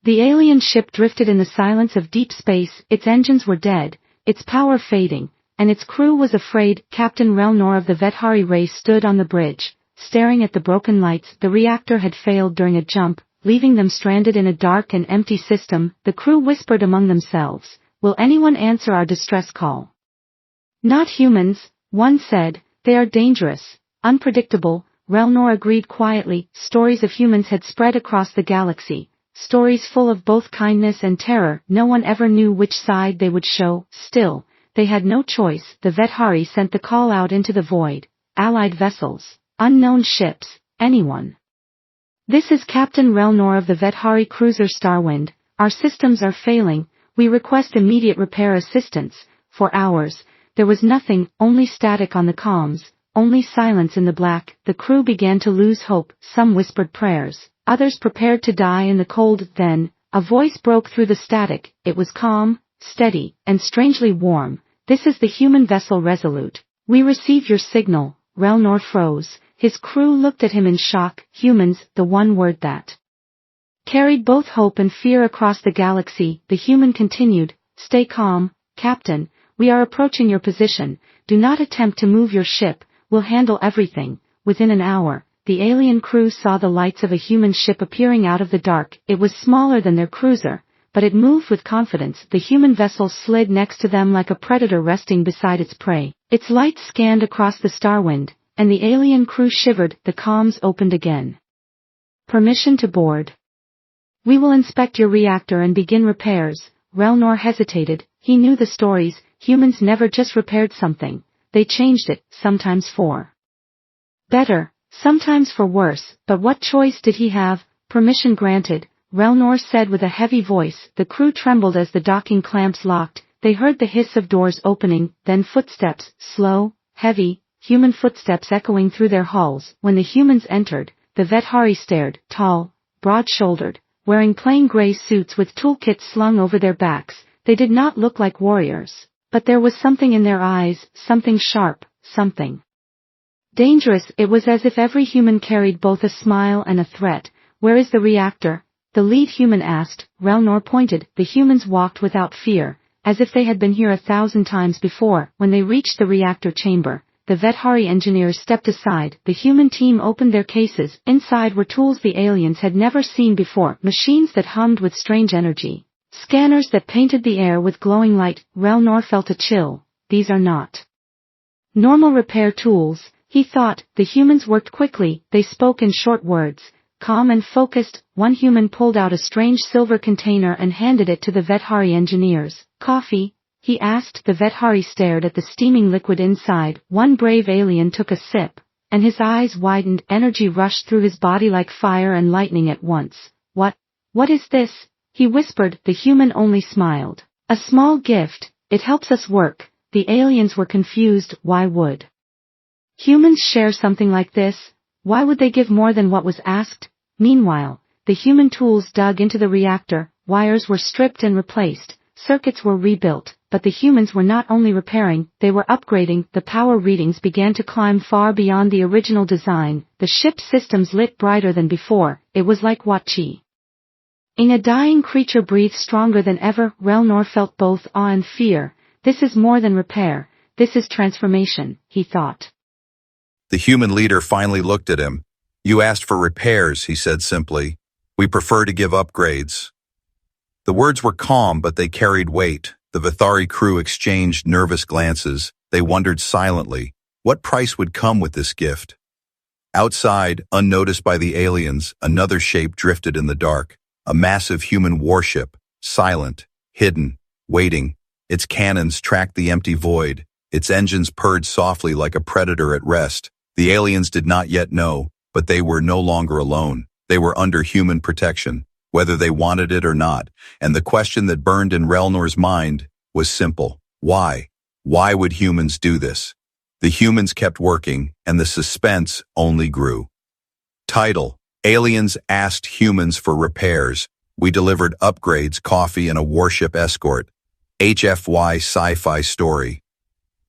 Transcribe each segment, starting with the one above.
The alien ship drifted in the silence of deep space, its engines were dead, its power fading, and its crew was afraid. Captain Relnor of the Vethari race stood on the bridge, staring at the broken lights. The reactor had failed during a jump, leaving them stranded in a dark and empty system. The crew whispered among themselves, "Will anyone answer our distress call?" "Not humans," one said, "they are dangerous, unpredictable." Relnor agreed quietly. Stories of humans had spread across the galaxy, stories full of both kindness and terror. No one ever knew which side they would show. Still, they had no choice. The Vethari sent the call out into the void. Allied vessels, unknown ships, anyone. "This is Captain Relnor of the Vethari cruiser Starwind. Our systems are failing. We request immediate repair assistance." For hours, there was nothing, only static on the comms, only silence in the black. The crew began to lose hope. Some whispered prayers, others prepared to die in the cold. Then, a voice broke through the static. It was calm, steady, and strangely warm. "This is the human vessel Resolute. We receive your signal." Relnor froze. His crew looked at him in shock. Humans, the one word that carried both hope and fear across the galaxy. The human continued, "Stay calm, Captain. We are approaching your position. Do not attempt to move your ship. We'll handle everything." Within an hour, the alien crew saw the lights of a human ship appearing out of the dark. It was smaller than their cruiser, but it moved with confidence. The human vessel slid next to them like a predator resting beside its prey. Its lights scanned across the Starwind, and the alien crew shivered. The comms opened again. "Permission to board. We will inspect your reactor and begin repairs." Relnor hesitated. He knew the stories. Humans never just repaired something. They changed it, sometimes for better, sometimes for worse. But what choice did he have? "Permission granted," Relnor said with a heavy voice. The crew trembled as the docking clamps locked. They heard the hiss of doors opening, then footsteps, slow, heavy, human footsteps echoing through their hulls. When the humans entered, the Vethari stared, tall, broad-shouldered, wearing plain gray suits with toolkits slung over their backs. They did not look like warriors, but there was something in their eyes, something sharp, something dangerous. It was as if every human carried both a smile and a threat. "Where is the reactor?" the lead human asked. Relnor pointed. The humans walked without fear, as if they had been here 1,000 times before. When they reached the reactor chamber, the Vethari engineers stepped aside. The human team opened their cases. Inside were tools the aliens had never seen before, machines that hummed with strange energy, scanners that painted the air with glowing light. Relnor felt a chill. These are not normal repair tools, he thought. The humans worked quickly. They spoke in short words, calm and focused. One human pulled out a strange silver container and handed it to the Vethari engineers. "Coffee?" he asked. The Vethari stared at the steaming liquid inside. One brave alien took a sip, and his eyes widened. Energy rushed through his body like fire and lightning at once. What is this?" he whispered. The human only smiled. "A small gift. It helps us work." The aliens were confused. Why would humans share something like this? Why would they give more than what was asked? Meanwhile, the human tools dug into the reactor. Wires were stripped and replaced. Circuits were rebuilt. But the humans were not only repairing, they were upgrading. The power readings began to climb far beyond the original design. The ship's systems lit brighter than before. It was like watching a dying creature breathe stronger than ever. Relnor felt both awe and fear. This is more than repair. This is transformation, he thought. The human leader finally looked at him. "You asked for repairs," he said simply. "We prefer to give upgrades." The words were calm, but they carried weight. The Vethari crew exchanged nervous glances. They wondered silently, what price would come with this gift? Outside, unnoticed by the aliens, another shape drifted in the dark. A massive human warship, silent, hidden, waiting. Its cannons tracked the empty void. Its engines purred softly like a predator at rest. The aliens did not yet know, but they were no longer alone. They were under human protection, whether they wanted it or not. And the question that burned in Relnor's mind was simple. Why? Why would humans do this? The humans kept working, and the suspense only grew. Title: Aliens asked humans for repairs. We delivered upgrades, coffee, and a Warship Escort. HFY Sci-Fi story.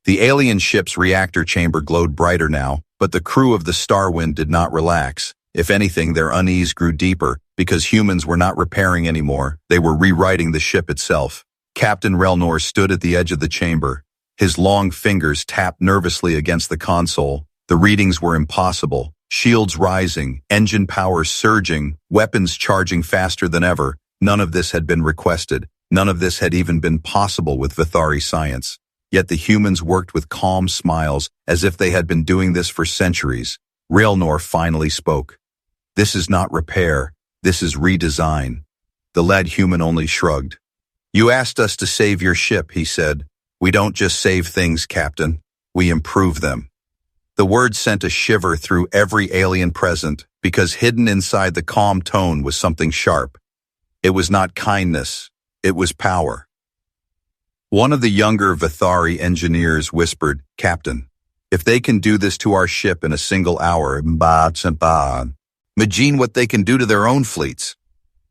The alien ship's reactor chamber glowed brighter now, but the crew of the Starwind did not relax. If anything, their unease grew deeper. because humans were not repairing anymore, they were rewriting the ship itself. Captain Relnor stood at the edge of the chamber. His long fingers tapped nervously against the console. The readings were impossible. Shields rising, engine power surging, weapons charging faster than ever. None of this had been requested. None of this had even been possible with Vithari science. Yet the humans worked with calm smiles, as if they had been doing this for centuries. Relnor finally spoke. "This is not repair. This is redesign." The lad human only shrugged. "You asked us to save your ship," he said. "We don't just save things, Captain. We improve them." The words sent a shiver through every alien present, because hidden inside the calm tone was something sharp. It was not kindness. It was power. One of the younger Vithari engineers whispered, "Captain, if they can do this to our ship in a single hour, imagine what they can do to their own fleets."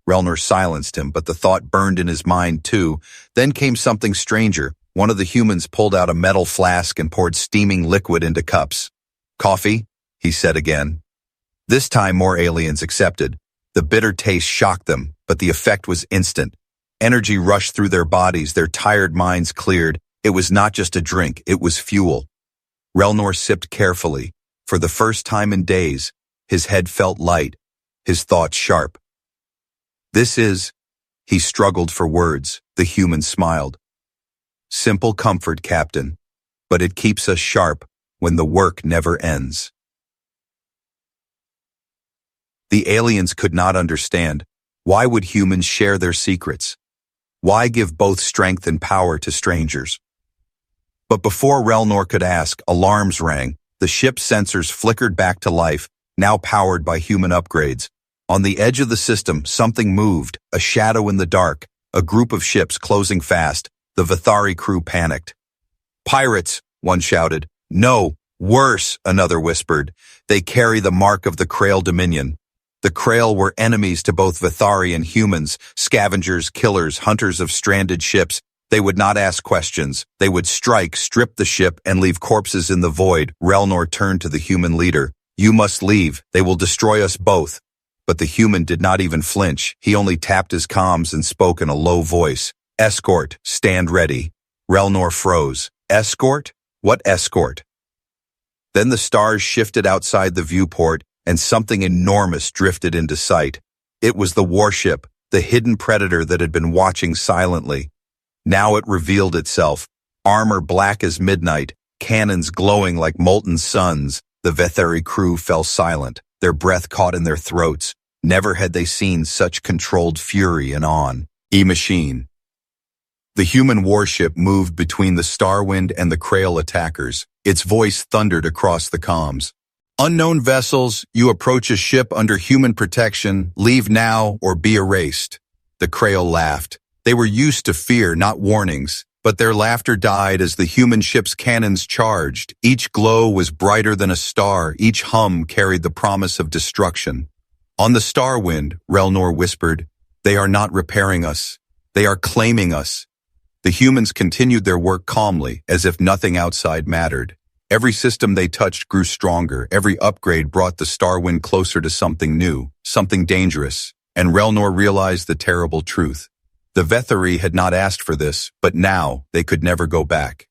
Relnor silenced him, but the thought burned in his mind too. Then came something stranger. One of the humans pulled out a metal flask and poured steaming liquid into cups. "Coffee?" he said again. This time more aliens accepted. The bitter taste shocked them, but the effect was instant. Energy rushed through their bodies, their tired minds cleared. It was not just a drink, it was fuel. Relnor sipped carefully. For the first time in days, his head felt light, his thoughts sharp. "This is," he struggled for words. The human smiled. "Simple comfort, Captain, but it keeps us sharp when the work never ends." The aliens could not understand. Why would humans share their secrets? Why give both strength and power to strangers? But before Relnor could ask, alarms rang. The ship's sensors flickered back to life, now powered by human upgrades. On the edge of the system, something moved, a shadow in the dark, a group of ships closing fast. The Vithari crew panicked. "Pirates," one shouted. "No, worse," another whispered. "They carry the mark of the Krail Dominion." The Krail were enemies to both Vithari and humans, scavengers, killers, hunters of stranded ships. They would not ask questions. They would strike, strip the ship, and leave corpses in the void. Relnor turned to the human leader. "You must leave. They will destroy us both." But the human did not even flinch. He only tapped his comms and spoke in a low voice. "Escort, stand ready." Relnor froze. "Escort? What escort?" Then the stars shifted outside the viewport, and something enormous drifted into sight. It was the warship, the hidden predator that had been watching silently. Now it revealed itself, armor black as midnight, cannons glowing like molten suns. The Vithari crew fell silent, their breath caught in their throats. Never had they seen such controlled fury and on. E-machine. The human warship moved between the Starwind and the Krail attackers. Its voice thundered across the comms. "Unknown vessels, you approach a ship under human protection. Leave now or be erased." The Krail laughed. They were used to fear, not warnings, but their laughter died as the human ship's cannons charged. Each glow was brighter than a star. Each hum carried the promise of destruction. "On the Starwind," Relnor whispered, "they are not repairing us. They are claiming us." The humans continued their work calmly, as if nothing outside mattered. Every system they touched grew stronger. Every upgrade brought the Starwind closer to something new, something dangerous. And Relnor realized the terrible truth. The Vithari had not asked for this, but now they could never go back.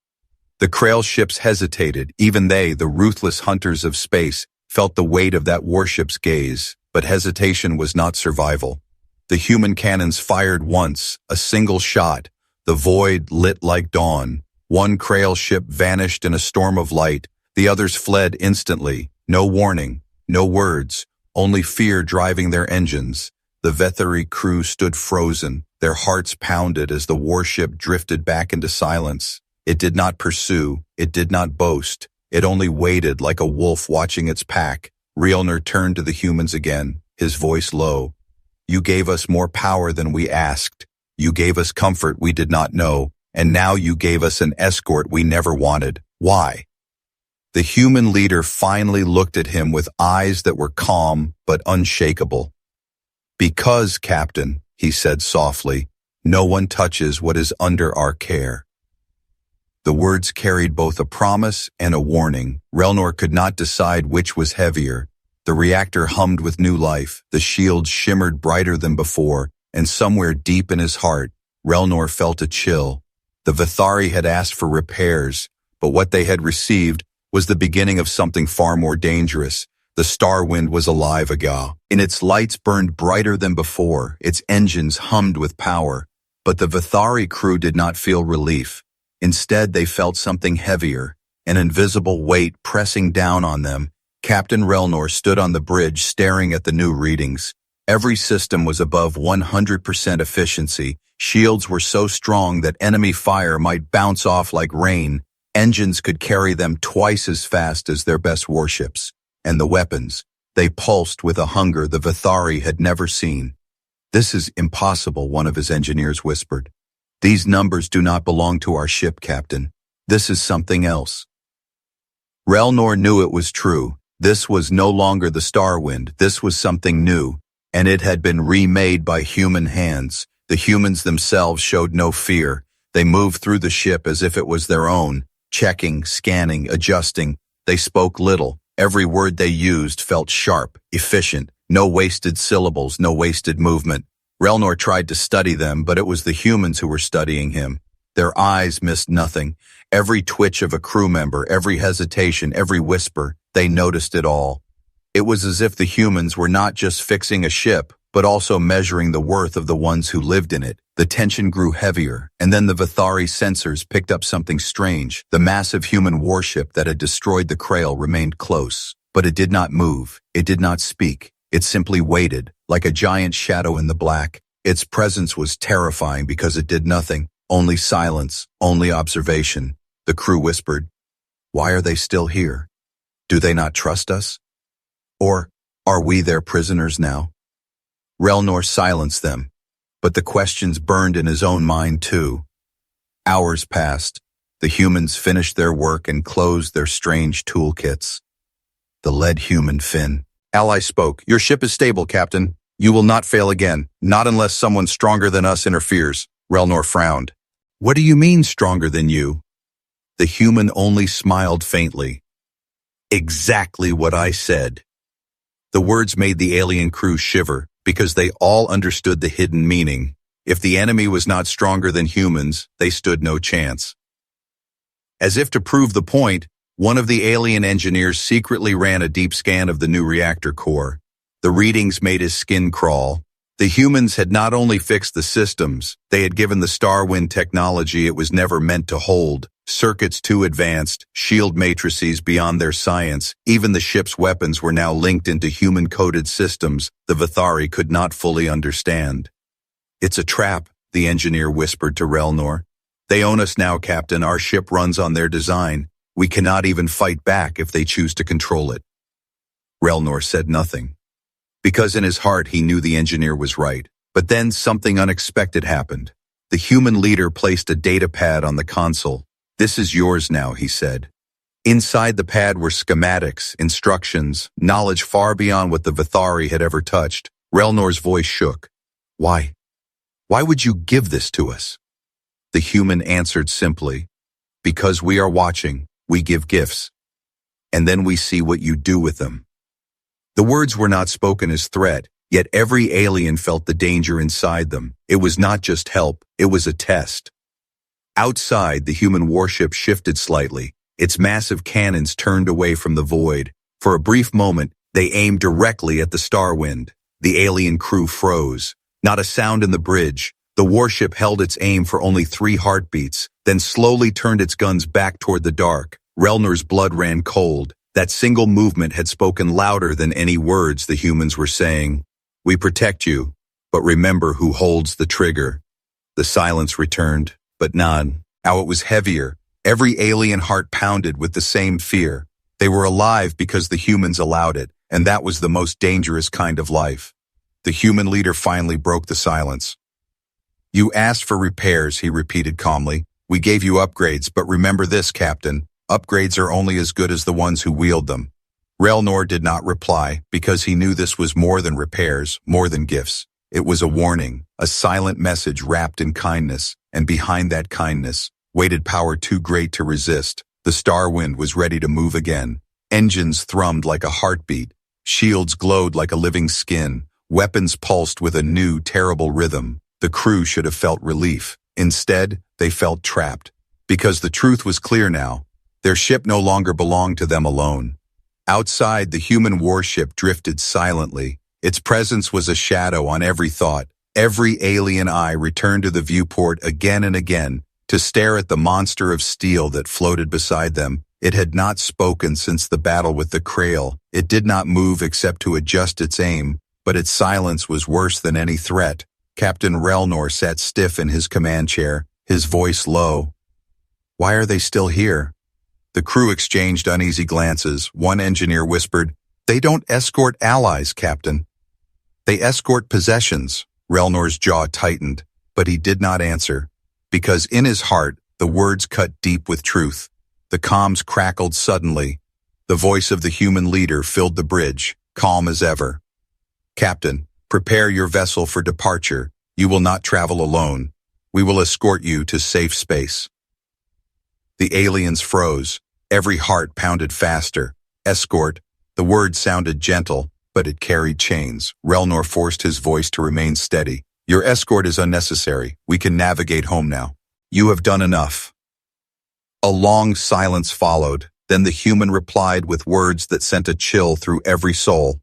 The Krail ships hesitated. Even they, the ruthless hunters of space, felt the weight of that warship's gaze. But hesitation was not survival. The human cannons fired once, a single shot. The void lit like dawn. One Krail ship vanished in a storm of light. The others fled instantly. No warning, no words, only fear driving their engines. The Vithari crew stood frozen. Their hearts pounded as the warship drifted back into silence. It did not pursue. It did not boast. It only waited like a wolf watching its pack. Relnor turned to the humans again, his voice low. "You gave us more power than we asked. You gave us comfort we did not know. And now you gave us an escort we never wanted. Why?" The human leader finally looked at him with eyes that were calm but unshakable. "Because, Captain," he said softly, "no one touches what is under our care." The words carried both a promise and a warning. Relnor could not decide which was heavier. The reactor hummed with new life, the shield shimmered brighter than before, and somewhere deep in his heart, Relnor felt a chill. The Vithari had asked for repairs, but what they had received was the beginning of something far more dangerous. The Starwind was alive again, and its lights burned brighter than before, its engines hummed with power. But the Vithari crew did not feel relief. Instead, they felt something heavier, an invisible weight pressing down on them. Captain Relnor stood on the bridge staring at the new readings. Every system was above 100% efficiency. Shields were so strong that enemy fire might bounce off like rain. Engines could carry them twice as fast as their best warships. And the weapons, they pulsed with a hunger the Vithari had never seen. "This is impossible," one of his engineers whispered. "These numbers do not belong to our ship, Captain. This is something else." Relnor knew it was true. This was no longer the Starwind. This was something new, and it had been remade by human hands. The humans themselves showed no fear. They moved through the ship as if it was their own, checking, scanning, adjusting. They spoke little. Every word they used felt sharp, efficient. No wasted syllables, no wasted movement. Relnor tried to study them, but it was the humans who were studying him. Their eyes missed nothing. Every twitch of a crew member, every hesitation, every whisper, they noticed it all. It was as if the humans were not just fixing a ship, but also measuring the worth of the ones who lived in it. The tension grew heavier, and then the Vithari sensors picked up something strange. The massive human warship that had destroyed the Krail remained close, but it did not move. It did not speak. It simply waited, like a giant shadow in the black. Its presence was terrifying because it did nothing. Only silence, only observation. The crew whispered, "Why are they still here? Do they not trust us? Or are we their prisoners now?" Relnor silenced them, but the questions burned in his own mind too. Hours passed. The humans finished their work and closed their strange toolkits. The lead human Finn. Ally spoke. "Your ship is stable, Captain. You will not fail again, not unless someone stronger than us interferes." Relnor frowned. "What do you mean, stronger than you?" The human only smiled faintly. "Exactly what I said." The words made the alien crew shiver, because they all understood the hidden meaning. If the enemy was not stronger than humans, they stood no chance. As if to prove the point, one of the alien engineers secretly ran a deep scan of the new reactor core. The readings made his skin crawl. The humans had not only fixed the systems, they had given the Starwind technology it was never meant to hold. Circuits too advanced, shield matrices beyond their science. Even the ship's weapons were now linked into human-coded systems the Vithari could not fully understand. "It's a trap," the engineer whispered to Relnor. "They own us now, Captain. Our ship runs on their design. We cannot even fight back if they choose to control it." Relnor said nothing, because in his heart he knew the engineer was right. But then something unexpected happened. The human leader placed a data pad on the console. "This is yours now," he said. Inside the pad were schematics, instructions, knowledge far beyond what the Vithari had ever touched. Relnor's voice shook. "Why? Why would you give this to us?" The human answered simply, "Because we are watching, we give gifts. And then we see what you do with them." The words were not spoken as threat, yet every alien felt the danger inside them. It was not just help, it was a test. Outside, the human warship shifted slightly. Its massive cannons turned away from the void. For a brief moment, they aimed directly at the Starwind. The alien crew froze. Not a sound in the bridge. The warship held its aim for only 3 heartbeats, then slowly turned its guns back toward the dark. Relnor's blood ran cold. That single movement had spoken louder than any words the humans were saying. "We protect you, but remember who holds the trigger." The silence returned, but none. Now it was heavier. Every alien heart pounded with the same fear. They were alive because the humans allowed it, and that was the most dangerous kind of life. The human leader finally broke the silence. "You asked for repairs," he repeated calmly. "We gave you upgrades, but remember this, Captain. Upgrades are only as good as the ones who wield them." Relnor did not reply, because he knew this was more than repairs, more than gifts. It was a warning, a silent message wrapped in kindness, and behind that kindness waited power too great to resist. The Starwind was ready to move again. Engines thrummed like a heartbeat. Shields glowed like a living skin. Weapons pulsed with a new, terrible rhythm. The crew should have felt relief. Instead, they felt trapped. Because the truth was clear now. Their ship no longer belonged to them alone. Outside, the human warship drifted silently. Its presence was a shadow on every thought. Every alien eye returned to the viewport again and again to stare at the monster of steel that floated beside them. It had not spoken since the battle with the Krail. It did not move except to adjust its aim, but its silence was worse than any threat. Captain Relnor sat stiff in his command chair, his voice low. "Why are they still here?" The crew exchanged uneasy glances. One engineer whispered, "They don't escort allies, Captain. They escort possessions." Relnor's jaw tightened, but he did not answer, because in his heart the words cut deep with truth. The comms crackled suddenly. The voice of the human leader filled the bridge, calm as ever. "Captain, prepare your vessel for departure. You will not travel alone. We will escort you to safe space." The aliens froze. Every heart pounded faster. Escort. The word sounded gentle, but it carried chains. Relnor forced his voice to remain steady. "Your escort is unnecessary. We can navigate home now. You have done enough." A long silence followed. Then the human replied with words that sent a chill through every soul.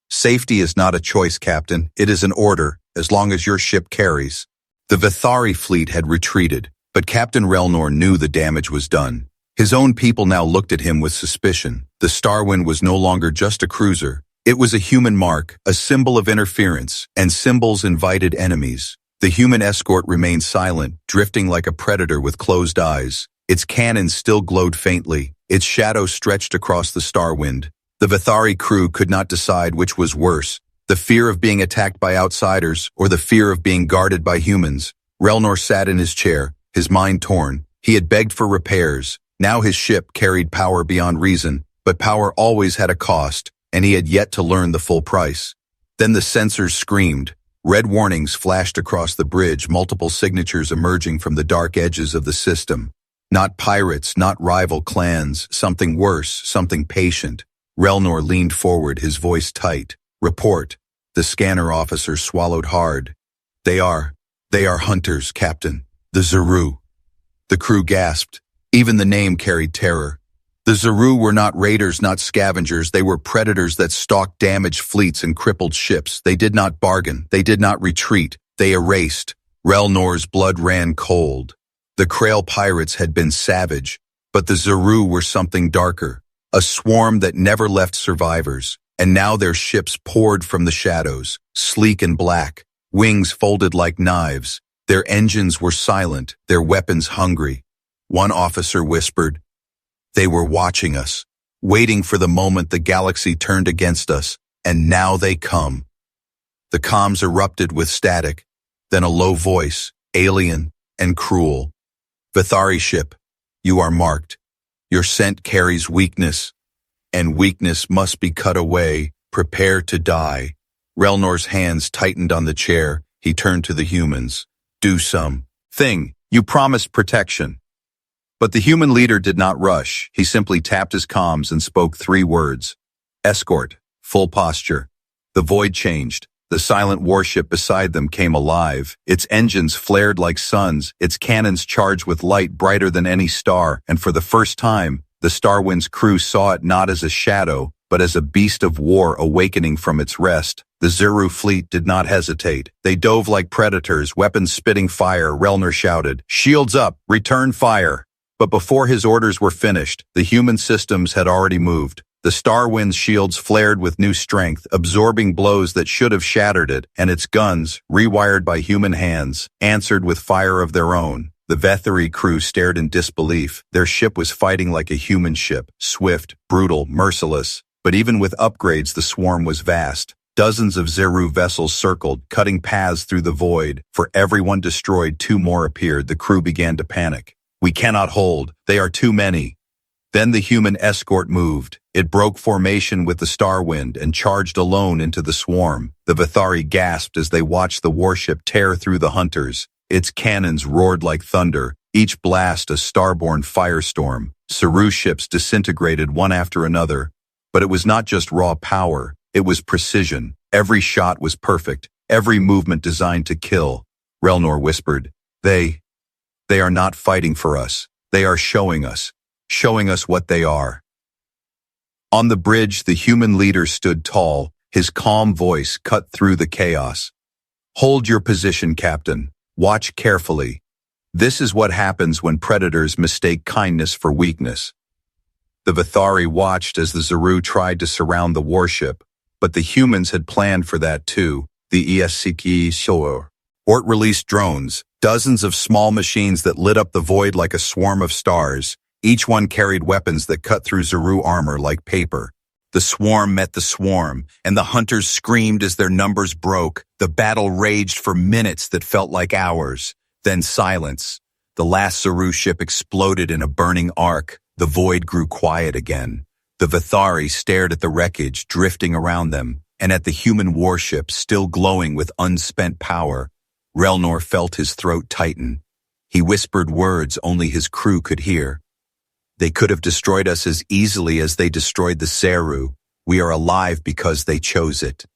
"Safety is not a choice, Captain. It is an order, as long as your ship carries." The Vithari fleet had retreated, but Captain Relnor knew the damage was done. His own people now looked at him with suspicion. The Starwind was no longer just a cruiser. It was a human mark, a symbol of interference, and symbols invited enemies. The human escort remained silent, drifting like a predator with closed eyes. Its cannons still glowed faintly. Its shadow stretched across the Starwind. The Vithari crew could not decide which was worse, the fear of being attacked by outsiders or the fear of being guarded by humans. Relnor sat in his chair, his mind torn. He had begged for repairs. Now his ship carried power beyond reason, but power always had a cost, and he had yet to learn the full price. Then the sensors screamed. Red warnings flashed across the bridge, multiple signatures emerging from the dark edges of the system. Not pirates, not rival clans, something worse, something patient. Relnor leaned forward, his voice tight. "Report." The scanner officer swallowed hard. They are hunters, Captain. The Zuru." The crew gasped. Even the name carried terror. The Zuru were not raiders, not scavengers. They were predators that stalked damaged fleets and crippled ships. They did not bargain. They did not retreat. They erased. Relnor's blood ran cold. The Krail pirates had been savage, but the Zuru were something darker. A swarm that never left survivors. And now their ships poured from the shadows, sleek and black, wings folded like knives. Their engines were silent, their weapons hungry. One officer whispered, "They were watching us, waiting for the moment the galaxy turned against us, and now they come." The comms erupted with static, then a low voice, alien and cruel. "Vithari ship, you are marked. Your scent carries weakness, and weakness must be cut away. Prepare to die." Relnor's hands tightened on the chair. He turned to the humans. "Do something. You promised protection." But the human leader did not rush. He simply tapped his comms and spoke 3 words. "Escort, full posture." The void changed. The silent warship beside them came alive. Its engines flared like suns, its cannons charged with light brighter than any star, and for the first time, the Starwind's crew saw it not as a shadow, but as a beast of war awakening from its rest. The Zuru fleet did not hesitate. They dove like predators, weapons spitting fire. Relnor shouted, "Shields up, return fire." But before his orders were finished, the human systems had already moved. The Starwind's shields flared with new strength, absorbing blows that should have shattered it, and its guns, rewired by human hands, answered with fire of their own. The Vethari crew stared in disbelief. Their ship was fighting like a human ship, swift, brutal, merciless. But even with upgrades, the swarm was vast. Dozens of Zuru vessels circled, cutting paths through the void. For every one destroyed, 2 more appeared. The crew began to panic. "We cannot hold. They are too many." Then the human escort moved. It broke formation with the Starwind and charged alone into the swarm. The Vithari gasped as they watched the warship tear through the hunters. Its cannons roared like thunder, each blast a starborn firestorm. Zuru ships disintegrated one after another. But it was not just raw power, it was precision. Every shot was perfect, every movement designed to kill. Relnor whispered, They are not fighting for us. They are showing us what they are. On the bridge, the human leader stood tall, his calm voice cut through the chaos. Hold your position, Captain. Watch carefully. This is what happens when predators mistake kindness for weakness. The Vithari watched as the Zaru tried to surround the warship, but the humans had planned for that too. The HFY Sci-Fi released drones, dozens of small machines that lit up the void like a swarm of stars. Each one carried weapons that cut through Zaru armor like paper. The swarm met the swarm, and the hunters screamed as their numbers broke. The battle raged for minutes that felt like hours. Then silence. The last Zaru ship exploded in a burning arc. The void grew quiet again. The Vithari stared at the wreckage drifting around them, and at the human warship still glowing with unspent power. Relnor felt his throat tighten. He whispered words only his crew could hear. They could have destroyed us as easily as they destroyed the Seru. We are alive because they chose it.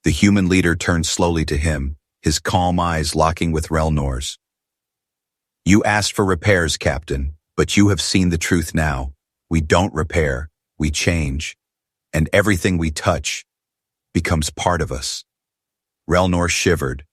The human leader turned slowly to him, his calm eyes locking with Relnor's. You asked for repairs, Captain, but you have seen the truth now. We don't repair, we change. And everything we touch becomes part of us. Relnor shivered,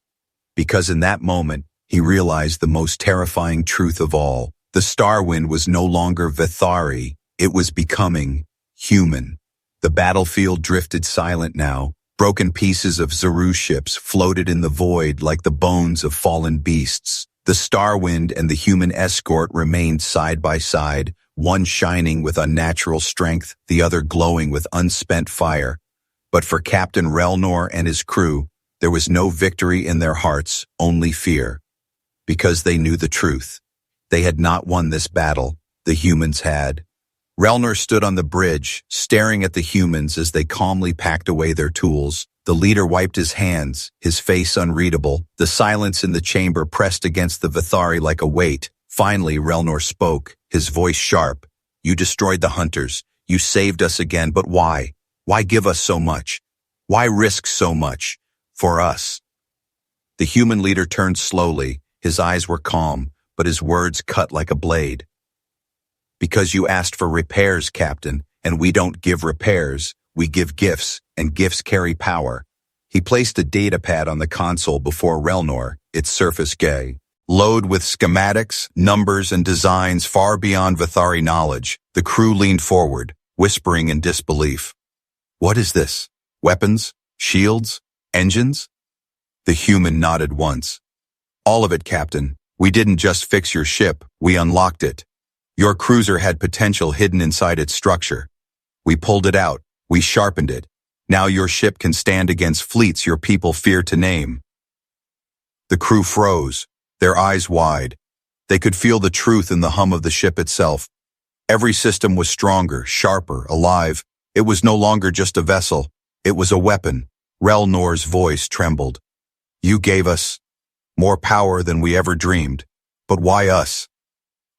because in that moment, he realized the most terrifying truth of all. The Starwind was no longer Vithari, it was becoming human. The battlefield drifted silent now. Broken pieces of Zaru ships floated in the void like the bones of fallen beasts. The Starwind and the human escort remained side by side, one shining with unnatural strength, the other glowing with unspent fire. But for Captain Relnor and his crew, there was no victory in their hearts, only fear. Because they knew the truth. They had not won this battle, the humans had. Relnor stood on the bridge, staring at the humans as they calmly packed away their tools. The leader wiped his hands, his face unreadable. The silence in the chamber pressed against the Vithari like a weight. Finally, Relnor spoke, his voice sharp. You destroyed the hunters. You saved us again, but why? Why give us so much? Why risk so much? For us. The human leader turned slowly. His eyes were calm, but his words cut like a blade. Because you asked for repairs, Captain, and we don't give repairs, we give gifts, and gifts carry power. He placed a datapad on the console before Relnor, its surface gay. Load with schematics, numbers, and designs far beyond Vithari knowledge. The crew leaned forward, whispering in disbelief. What is this? Weapons? Shields? Engines? The human nodded once. All of it, Captain. We didn't just fix your ship, we unlocked it. Your cruiser had potential hidden inside its structure. We pulled it out, we sharpened it. Now your ship can stand against fleets your people fear to name. The crew froze, their eyes wide. They could feel the truth in the hum of the ship itself. Every system was stronger, sharper, alive. It was no longer just a vessel, it was a weapon. Relnor's voice trembled. You gave us more power than we ever dreamed. But why us?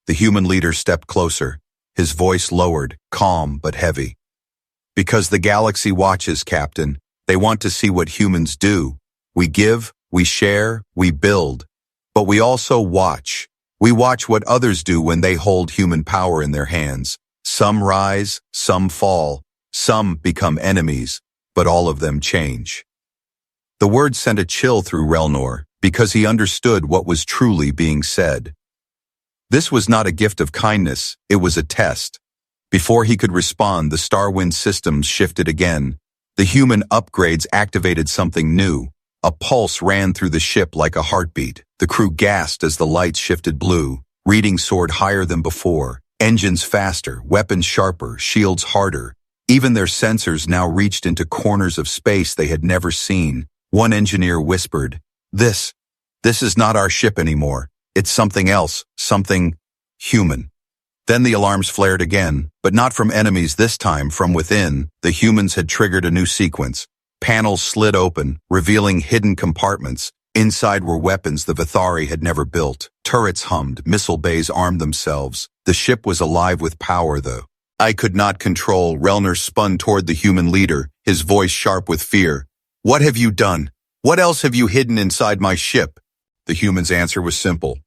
The human leader stepped closer, his voice lowered, calm but heavy. Because the galaxy watches, Captain. They want to see what humans do. We give, we share, we build. But we also watch. We watch what others do when they hold human power in their hands. Some rise, some fall, some become enemies, but all of them change. The word sent a chill through Relnor, because he understood what was truly being said. This was not a gift of kindness, it was a test. Before he could respond, the Starwind systems shifted again. The human upgrades activated something new. A pulse ran through the ship like a heartbeat. The crew gasped as the lights shifted blue. Readings soared higher than before. Engines faster, weapons sharper, shields harder. Even their sensors now reached into corners of space they had never seen. One engineer whispered, This is not our ship anymore. It's something else, something human. Then the alarms flared again, but not from enemies this time, from within. The humans had triggered a new sequence. Panels slid open, revealing hidden compartments. Inside were weapons the Vithari had never built. Turrets hummed, missile bays armed themselves. The ship was alive with power, though. I could not control. Relnor spun toward the human leader, his voice sharp with fear. What have you done? What else have you hidden inside my ship? The human's answer was simple.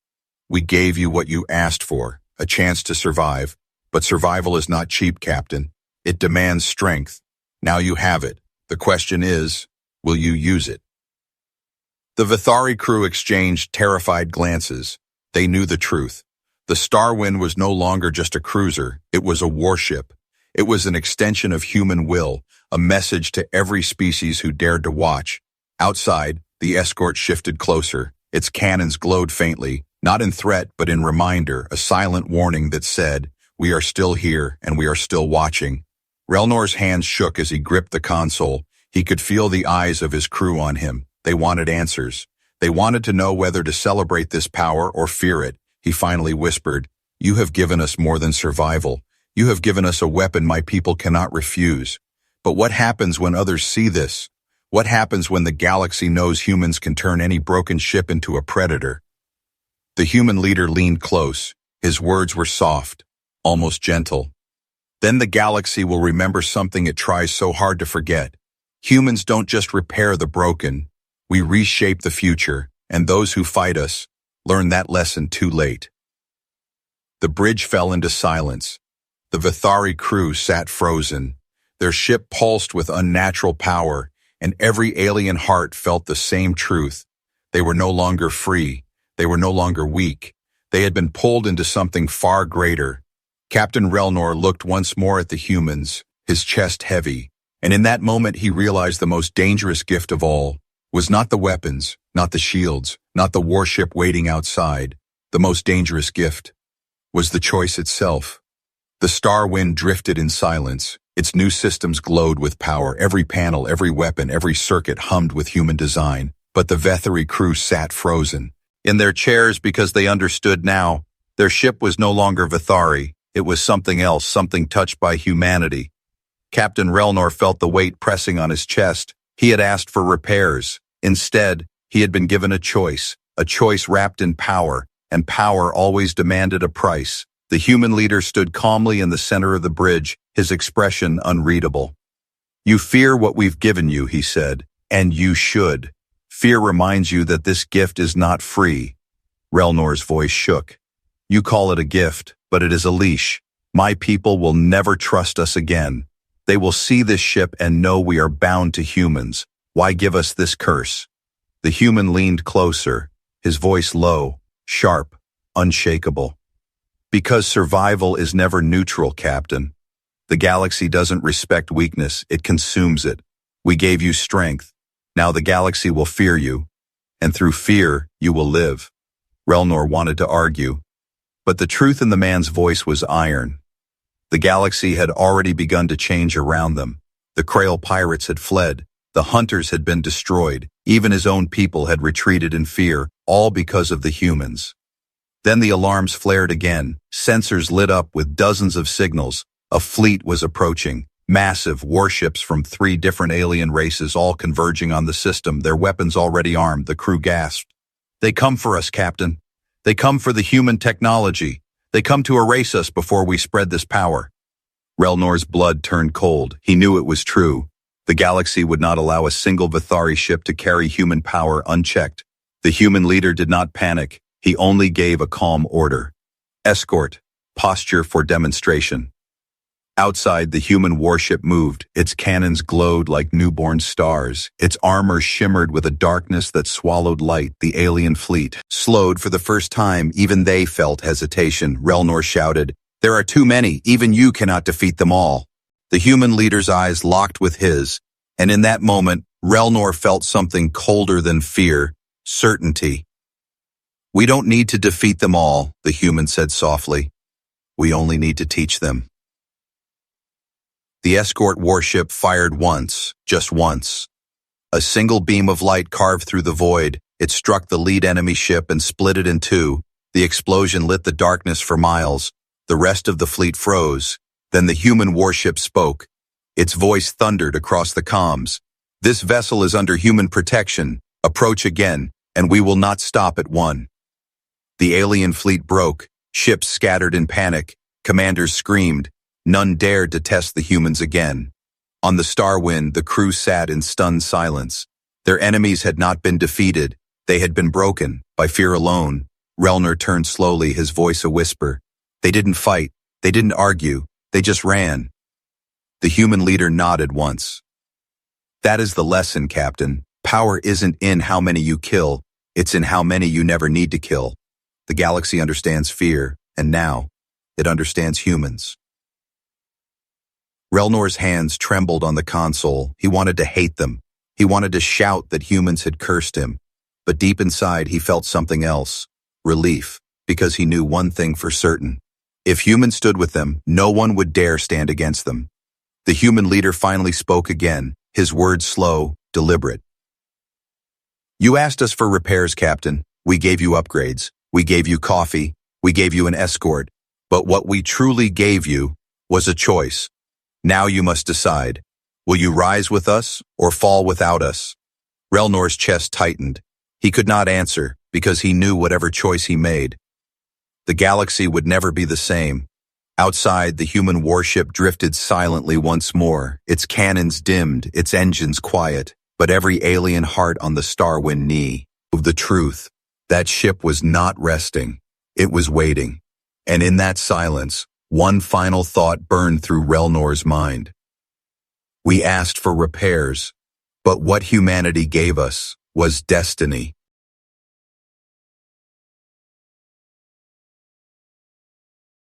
We gave you what you asked for, a chance to survive. But survival is not cheap, Captain. It demands strength. Now you have it. The question is, will you use it? The Vithari crew exchanged terrified glances. They knew the truth. The Starwind was no longer just a cruiser, it was a warship. It was an extension of human will, a message to every species who dared to watch. Outside, the escort shifted closer. Its cannons glowed faintly, not in threat but in reminder, a silent warning that said, we are still here and we are still watching. Relnor's hands shook as he gripped the console. He could feel the eyes of his crew on him. They wanted answers. They wanted to know whether to celebrate this power or fear it. He finally whispered, you have given us more than survival. You have given us a weapon my people cannot refuse. But what happens when others see this? What happens when the galaxy knows humans can turn any broken ship into a predator? The human leader leaned close. His words were soft, almost gentle. Then the galaxy will remember something it tries so hard to forget. Humans don't just repair the broken. We reshape the future, and those who fight us learn that lesson too late. The bridge fell into silence. The Vithari crew sat frozen. Their ship pulsed with unnatural power, and every alien heart felt the same truth. They were no longer free. They were no longer weak. They had been pulled into something far greater. Captain Relnor looked once more at the humans, his chest heavy, and in that moment he realized the most dangerous gift of all was not the weapons, not the shields, not the warship waiting outside. The most dangerous gift was the choice itself. The Starwind drifted in silence. Its new systems glowed with power. Every panel, every weapon, every circuit hummed with human design. But the Vethari crew sat frozen in their chairs because they understood now. Their ship was no longer Vithari. It was something else, something touched by humanity. Captain Relnor felt the weight pressing on his chest. He had asked for repairs. Instead, he had been given a choice wrapped in power, and power always demanded a price. The human leader stood calmly in the center of the bridge, his expression unreadable. You fear what we've given you, he said, and you should. Fear reminds you that this gift is not free. Relnor's voice shook. You call it a gift, but it is a leash. My people will never trust us again. They will see this ship and know we are bound to humans. Why give us this curse? The human leaned closer, his voice low, sharp, unshakable. Because survival is never neutral, Captain. The galaxy doesn't respect weakness, it consumes it. We gave you strength. Now the galaxy will fear you, and through fear, you will live. Relnor wanted to argue, but the truth in the man's voice was iron. The galaxy had already begun to change around them. The Krail pirates had fled. The hunters had been destroyed. Even his own people had retreated in fear, all because of the humans. Then the alarms flared again. Sensors lit up with dozens of signals. A fleet was approaching. Massive warships from 3 different alien races all converging on the system, their weapons already armed. The crew gasped. They come for us, Captain. They come for the human technology. They come to erase us before we spread this power. Relnor's blood turned cold. He knew it was true. The galaxy would not allow a single Vithari ship to carry human power unchecked. The human leader did not panic. He only gave a calm order. Escort. Posture for demonstration. Outside, the human warship moved. Its cannons glowed like newborn stars. Its armor shimmered with a darkness that swallowed light. The alien fleet slowed for the first time. Even they felt hesitation. Relnor shouted, "There are too many. Even you cannot defeat them all." The human leader's eyes locked with his, and in that moment, Relnor felt something colder than fear, certainty. "We don't need to defeat them all," the human said softly. "We only need to teach them." The escort warship fired once, just once. A single beam of light carved through the void. It struck the lead enemy ship and split it in two. The explosion lit the darkness for miles. The rest of the fleet froze. Then the human warship spoke. Its voice thundered across the comms. "This vessel is under human protection. Approach again, and we will not stop at one." The alien fleet broke. Ships scattered in panic. Commanders screamed. None dared to test the humans again. On the Starwind, the crew sat in stunned silence. Their enemies had not been defeated. They had been broken by fear alone. Relnor turned slowly, his voice a whisper. They didn't fight. They didn't argue. They just ran. The human leader nodded once. That is the lesson, Captain. Power isn't in how many you kill. It's in how many you never need to kill. The galaxy understands fear, and now it understands humans. Relnor's hands trembled on the console. He wanted to hate them. He wanted to shout that humans had cursed him. But deep inside, he felt something else. Relief, because he knew one thing for certain. If humans stood with them, no one would dare stand against them. The human leader finally spoke again, his words slow, deliberate. You asked us for repairs, Captain. We gave you upgrades. We gave you coffee. We gave you an escort. But what we truly gave you was a choice. Now you must decide. Will you rise with us or fall without us? Relnor's chest tightened. He could not answer because he knew whatever choice he made, the galaxy would never be the same. Outside, the human warship drifted silently once more, its cannons dimmed, its engines quiet, but every alien heart on the Starwind knew the truth. That ship was not resting. It was waiting. And in that silence, one final thought burned through Relnor's mind. We asked for repairs, but what humanity gave us was destiny.